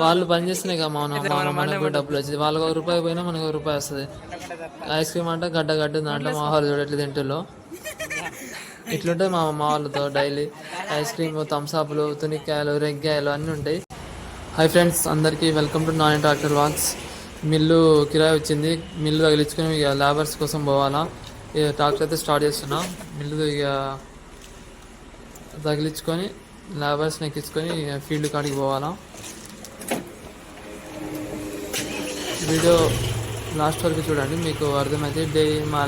వాళ్ళు పని చేస్తున్నాయి కదా మనకు డబ్బులు వచ్చింది. వాళ్ళకి ₹1 పోయినా మనకు ₹1 వస్తుంది. ఐస్ క్రీమ్ అంటే గడ్డ గడ్డ దాంట్లో మా వాళ్ళు చూడట్లేదు తింటుల్లో. ఇట్లుంటుంది మా వాళ్ళతో డైలీ ఐస్ క్రీమ్, థమ్స్అప్లు, తునిక్కాయలు, రెగ్గాయలు అన్నీ ఉంటాయి. హాయ్ ఫ్రెండ్స్, అందరికీ welcome to Nani tractor vlogs. Mill కిరాయి వచ్చింది. మిల్లు తగిలించుకొని ఇక లేబర్స్ కోసం పోవాలా. ఇక ట్రాక్టర్ అయితే స్టార్ట్ చేస్తున్నా. మిల్లు ఇక తగిలించుకొని లేబర్స్ని ఎక్కించుకొని ఫీల్డ్ కాడికి పోవాలా. వీడియో లాస్ట్ వరకు చూడండి, మీకు అర్థమైతే డే మా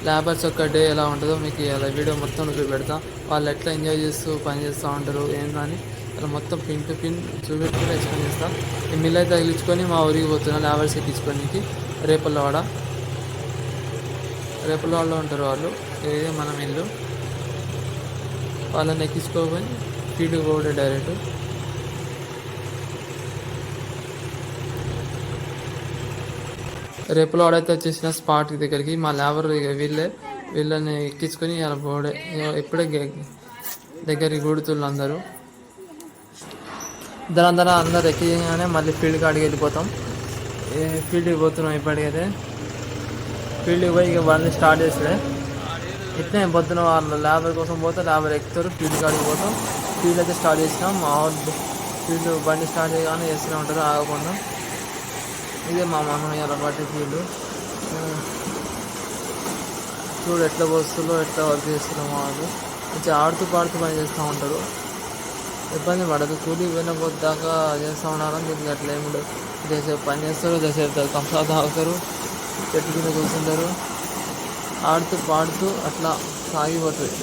లేబర్స్ యొక్క డే ఎలా ఉంటుందో మీకు అలా వీడియో మొత్తం చూపెడతా. వాళ్ళు ఎట్లా ఎంజాయ్ చేస్తూ పని చేస్తూ ఉంటారు ఏందని అలా మొత్తం పిన్ టు పిన్ చూపెట్టుకుని ఎక్స్ప్లెయిన్ చేస్తాను. ఈ మిల్ అయితే తగిలించుకొని మా ఊరికి పోతున్నా లేబర్స్ ఎక్కించుకోనికి. రేపల్లవాడలో ఉంటారు వాళ్ళు. ఇదే మన మిల్లు. వాళ్ళని ఎక్కించుకోకపోయి ఫీల్డ్కి పోవడం డైరెక్ట్. రేపల్లవాడైతే వచ్చేసిన స్పాట్ దగ్గరికి మా లేబర్ వీళ్ళని ఎక్కించుకొని అలా పోవడే. ఇప్పుడే దగ్గరికి గూడుతుళ్ళు అందరూ. అందరూ ఎక్కిగానే మళ్ళీ ఫీల్డ్ కాడికి వెళ్ళిపోతాం. ఫీల్డ్కి పోతున్నాం. ఇప్పటికైతే ఫీల్డ్కి పోయి ఇక బండి స్టార్ట్ చేస్తే ఇట్లే పొద్దున వాళ్ళ లేబర్ కోసం పోతే లేబర్ ఎక్కుతారు. ఫీల్డ్ కాడికి పోతాం. ఫీల్డ్ అయితే స్టార్ట్ చేసినాం. మా ఫీల్డ్ బండి స్టార్ట్ చేయగానే చేస్తూనే ఉంటారు ఆగకుండా. ఇదే మా మనయ్య బట్టి ఫీల్డ్. చూడు ఎట్లా పోస్తుందో ఎట్లా వర్క్ చేస్తున్నాం. వాళ్ళు మంచిగా ఆడుతూ పాడుతూ పని చేస్తూ ఉంటారు. ఇబ్బంది పడదు. కూలి పోయినపోద్దాకా చేస్తూ ఉన్నారని దీనికి అట్లా ఏముండదు. దేసేపు పని చేస్తారు, దేసేపు కంసా తాగుతారు, చెట్టు కింద కూర్చుంటారు. ఆడుతూ పాడుతూ అట్లా సాగిపోతుంది.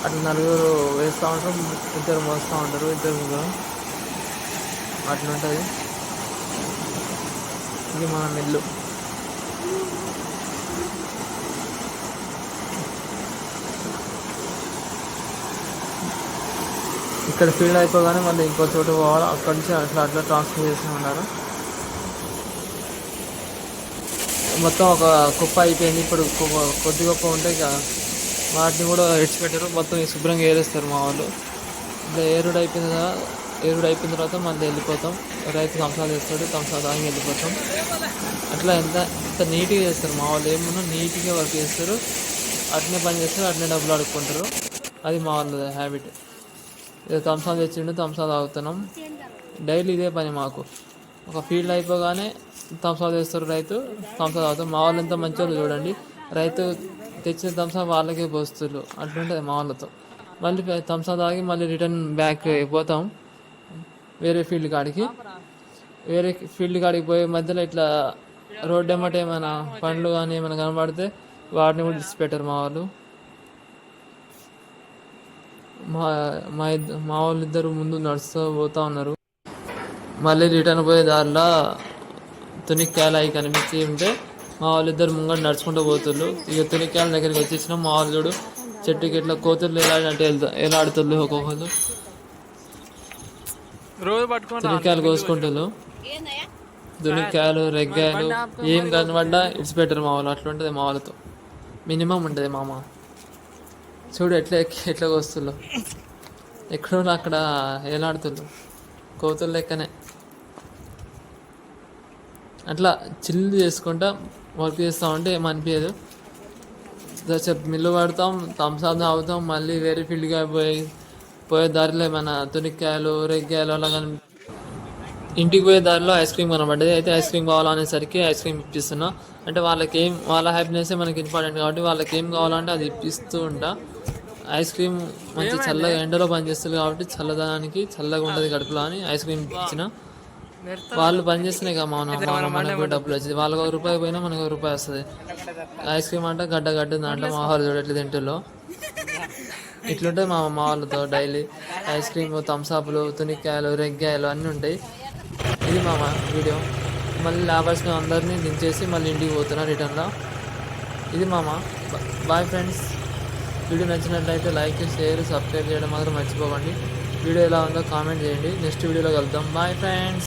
అట్లా నలుగురు వేస్తూ ఉంటారు, ఇద్దరు మోస్తూ ఉంటారు, ఇద్దరు ముగ్గురు అట్లా ఉంటుంది. ఇది మన మిల్లు. ఇక్కడ ఫీల్డ్ అయిపోగానే మళ్ళీ ఇంకో చోటు పోవాలి. అక్కడి నుంచి అట్లా ట్రాన్స్ఫర్ చేస్తూ ఉన్నారు. మొత్తం ఒక కుప్ప అయిపోయింది. ఇప్పుడు కొద్ది గొప్ప ఉంటాయి కదా, వాటిని కూడా ఇడిచిపెట్టారు. మొత్తం శుభ్రంగా ఏరేస్తారు మా వాళ్ళు. ఇట్లా ఏరుడు అయిపోయిన తర్వాత మళ్ళీ వెళ్ళిపోతాం. రైతు కంసాలు చేస్తాడు, కంసాలు తాగి వెళ్ళిపోతాం. అట్లా ఎంత నీట్గా చేస్తారు మా వాళ్ళు. ఏమన్నా నీట్గా వర్క్ చేస్తారు, అట్నే పని చేస్తారు, అట్నే డబ్బులు అడుక్కుంటారు. అది మా వాళ్ళ హ్యాబిట్. ఇక థమ్సాలు తెచ్చిండు, థమ్సాలు తాగుతున్నాం. డైలీ ఇదే పని మాకు. ఒక ఫీల్డ్ అయిపోగానే థమ్సాలు తెస్తారు రైతు, థమ్సాలు తాగుతాం. మా వాళ్ళు ఎంత మంచి వాళ్ళు చూడండి. రైతు తెచ్చిన థమ్సాలు వాళ్ళకే పోస్తున్నారు. అట్లుంటుంది మా వాళ్ళతో. మళ్ళీ థమ్సాలు తాగి మళ్ళీ రిటర్న్ బ్యాక్ పోతాం వేరే ఫీల్డ్ కాడికి పోయే మధ్యలో ఇట్లా రోడ్డు ఎమ్మట ఏమైనా పండ్లు కానీ ఏమైనా కనబడితే వాటిని కూడా విడిచిపెట్టారు మా వాళ్ళు. మా వాళ్ళు ఇద్దరు ముందు నడుస్తూ పోతూ ఉన్నారు. మళ్ళీ రిటర్న్ పోయే దారిలో తునిక్కాయలు అవి కనిపించి ఉంటే మా వాళ్ళు ఇద్దరు ముంగట నడుచుకుంటూ పోతుళ్ళు. ఇక తునిక్కాయల దగ్గరికి వచ్చేసినాం. మా వాళ్ళు చూడు చెట్టుకి ఇట్లా కోతులు ఎలాడుతుళ్ళు. ఒక్కొక్కరు తునిక్కాయలు కోసుకుంటుళ్ళు. తునిక్కాయలు, రెగ్గాయలు ఏం కనబడ్డా ఇడిచిపెట్టారు మా వాళ్ళు. అట్లుంటుంది మా వాళ్ళతో. మినిమం ఉంటుంది మామ. చూడు ఎట్లా వస్తుల్లో ఎక్కడో అక్కడ ఏలాడుతుళ్ళు కోతులు లెక్కనే. అట్లా చిల్లు చేసుకుంటా వర్క్ చేస్తూ ఉంటే ఏమనిపించదు. మిల్లు పడతాం, థమ్సాప్ తాగుతాం, మళ్ళీ వేరే ఫీల్డ్గా పోయే దారిలో ఏమైనా తునిక్కాయలు, రెగ్గాయలు అలా ఇంటికి పోయే దారిలో ఐస్ క్రీమ్ కనబడ్డది. అయితే ఐస్ క్రీమ్ కావాలనేసరికి ఐస్ క్రీమ్ ఇప్పిస్తున్నా. అంటే వాళ్ళ హ్యాపీనెస్సే మనకి ఇంపార్టెంట్ కాబట్టి వాళ్ళకి ఏం కావాలంటే అది ఇప్పిస్తూ ఉంటా. ఐస్ క్రీమ్ మంచి చల్లగా ఎండలో పనిచేస్తుంది కాబట్టి చల్లదనానికి చల్లగా ఉంటుంది కడుపులో అని ఐస్ క్రీమ్ ఇచ్చిన. వాళ్ళు పని చేస్తున్నాయి కదా మనకు డబ్బులు వచ్చింది. వాళ్ళకి ₹1 పోయినా మనకు ₹1 వస్తుంది. ఐస్ క్రీమ్ అంటే గడ్డ గడ్డ దాంట్లో మా వాళ్ళు చూడట్లేదు తింటుల్లో. ఇట్లుంటుంది మా వాళ్ళతో డైలీ ఐస్ క్రీమ్, థమ్స్అప్లు, తునిక్కాయలు, రెగ్గాయలు అన్నీ ఉంటాయి. ఇది మా వీడియో. మళ్ళీ లేబర్స్ని అందరినీ దించేసి మళ్ళీ ఇంటికి పోతున్నా రిటర్న్లో. ఇది మామ. Bye friends. వీడియో నచ్చినట్లయితే లైక్, షేర్, సబ్స్క్రైబ్ చేయడం మాత్రం మర్చిపోకండి. వీడియో ఎలా ఉందో కామెంట్ చేయండి. నెక్స్ట్ వీడియోలో కలుద్దాం. Bye friends.